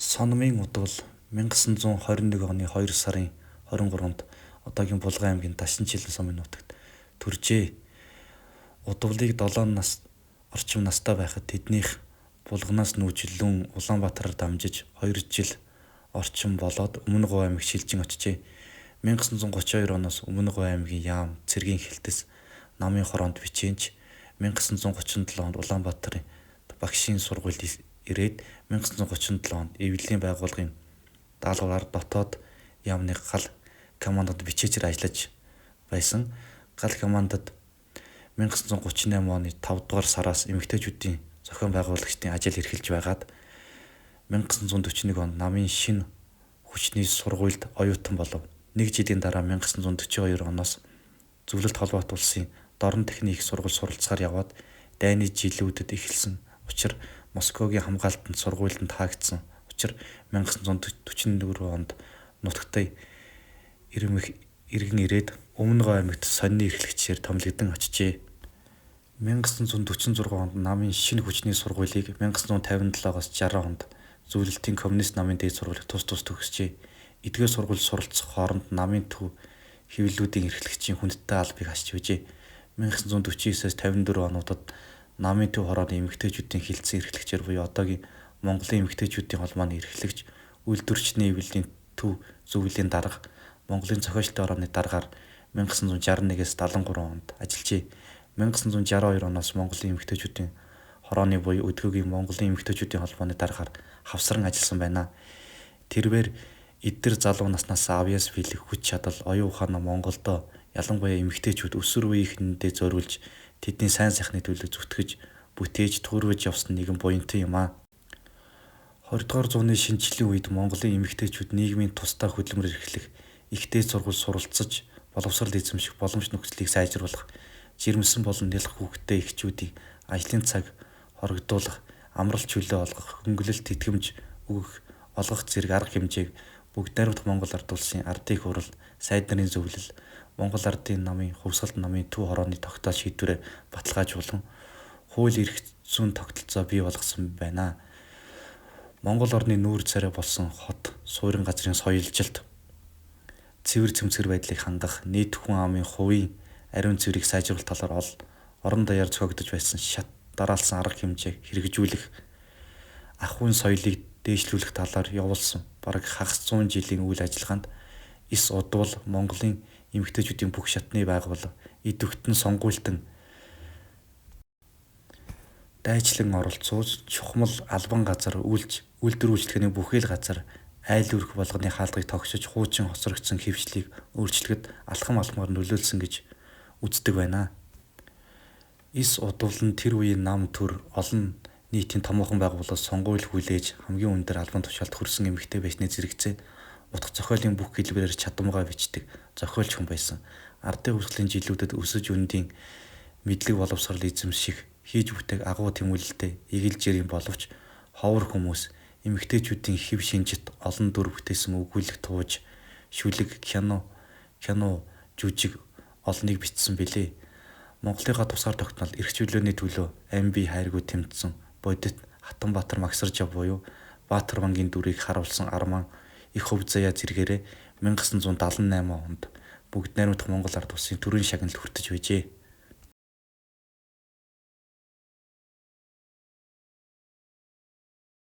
Сономын удвал 1921 оны 2 сарын 23-нд одоогийн Булган аймгийн Дашинжилэн сумын нутагт төржээ. Удвалыг 7 нас орчим настай байхад тэднийх булганаас нүүжлэн Улаанбаатараар дамжиж 2 жил орчим болоод Өмнөговь аймагт шилжин очжээ. 1932 оноос Өмнөговь аймгийн яам цэргийн хэлтэс намын хороонд бичээнч 1937 онд Улаанбаатарын багшийн сургуульд ирээд 1937 онд Эвлийн байгууллагын даалгавраар дотоод яамны гал командад бичээчээр ажиллаж байсан. Гал командад 1938 оны 5 дугаар сараас эмэгтэйчүүдийн зохион байгуулагчдын ажил эрхэлж байгаад 1941 онд намын шинэ хүчний сургуульд оюутан болов. Нэг жилийн дараа 1942 оноос Зөвлөлт холбоот улсын дорн техник их сургууль суралцахаар яваад дайны жилүүдэд эхэлсэн учир Москвагийн хамгаалтанд сургуульд таагдсан учир 1944 онд нутагтаа иргэн ирээд Өмнөговь аймагт сонины эрхлэгчээр томилогдсон очжээ. 1946 онд намын шинэ хүчний сургуулийг 1957-аас 60 онд Зөвлөлтийн коммунист намын дээд сургуулийг тус төгсжээ. Эдгээр сургууль суралцах хооронд намын төв хэвлэлүүдийн эрхлэгчийн хүндтэй албыг хасч байжээ. 1949-с 54 онуудад намын төв хорооны эмэгтэйчүүдийн хилцэн эрхлэгчээр буюу одоогийн Монголын эмэгтэйчүүдийн холбооны эрхлэгч үйлдвэрчний эвлэлийн төв зөвлөлийн дарга Монголын зохиолчтой орооны даргаар 1961-с 73 онд ажиллажээ. 1962 оноос Монголын эмэгтэйчүүдийн хорооны буюу өдгөөгийн Монголын эмэгтэйчүүдийн холбооны даргаар хавсран ажилласан байна. Тэрээр эдгээр залуу наснаас авьяас бэлэх хүч чадал оюун ухаанаа Монголдо ялангуяа эмэгтэйчүүд өсвөр үеийнхэндээ зориулж тэдний сайн сайхны төлөө зүтгэж бүтээж төрөөж явсан нэгэн буянтай юм аа. 20 дугаар зууны шинэчлэлийн үед Монголын эмэгтэйчүүд нийгмийн тусдаа хөдөлмөр эрхлэх, ихтэй сургууль суралцаж боловсрол эзэмших боломж нөхцөлийг сайжруулах, жирэмсэн болон нялх хүүхэдтэй эхчүүдийг ажлын цаг хоригдуулах, амралт чөлөө олгох, хөнгөлөлт тэтгэмж өгөх, олгох зэрэг арга хэмжээг бүгд найрамдах Монгол ард улсын ардын их хурал, сайд нарын зөвлөл, Монгол ардын намын хувьсгалт намын төв хорооны тогтоол шийдвэрээр баталгаажуулан хууль эрх зүйн тогтолцоо бий болгосон байна. Монгол орны нүүр царай болсон хот, суурин газрын соёлжилт, цэвэр цэмцгэр байдлыг хангах, нийт хүн амын хувийн ариун цэврийг сайжруулах талаар орон даяар зохиогдож байсан шат дараалсан арга хэмжээг хэрэгжүүлэх, ахуйн соёлыг дээшлүүлэх талаар явуулсан бараг хагас 100 жилийн үйл ажиллагаанд эс удвал Монголын эмэгтэйчүүдийн бүх шатны байгууллага идэвхтэн сонгуультан дайчлан оролцуулж чухмал албан газар үйлдвэр үйлчлэгээний бүхэл газар айл өрх болгоны хаалгыг тогшиж хуучин хоцрогдсон хэвшлийг өөрчлөхөд алхам алхмаар нөлөөлсөн гэж үздэг байна. Эс удвал нь тэр үеийн нам төр олон нийтийн томоохон байгууллагаас сонгуул хүлээж хамгийн өндөр албан тушаалд хүрсэн эмэгтэй байсны зэрэгцээ утга зохиолын бүх хэлбэрээр чадамгаа бичдэг зохиолч хүн байсан. Ардын хувьсгалын жилүүдэд өсөж өндийн мэдлэг боловсрол эзэмших хийж бүтээх агуу тэмүүлэлтэй эгэлжирийн боловч ховор хүмүүс эмэгтэйчүүдийн хэв шинжит олон дүр бүтээсэн өгүүлэг тууж шүлэг кино жүжиг олныг бичсэн билээ. Монголынхаа тусгаар тогтнол эрх чөлөөний төлөө ам бие хайргүй тэмцсэн бодит Хатанбаатар Магсаржав буюу Баатар бангийн дүрийг харуулсан арман их хөв заяа зэрэгээрээ 1978 онд бүгд найрамдах Монгол ард улсын төрийн шагналд хүртэж байжээ.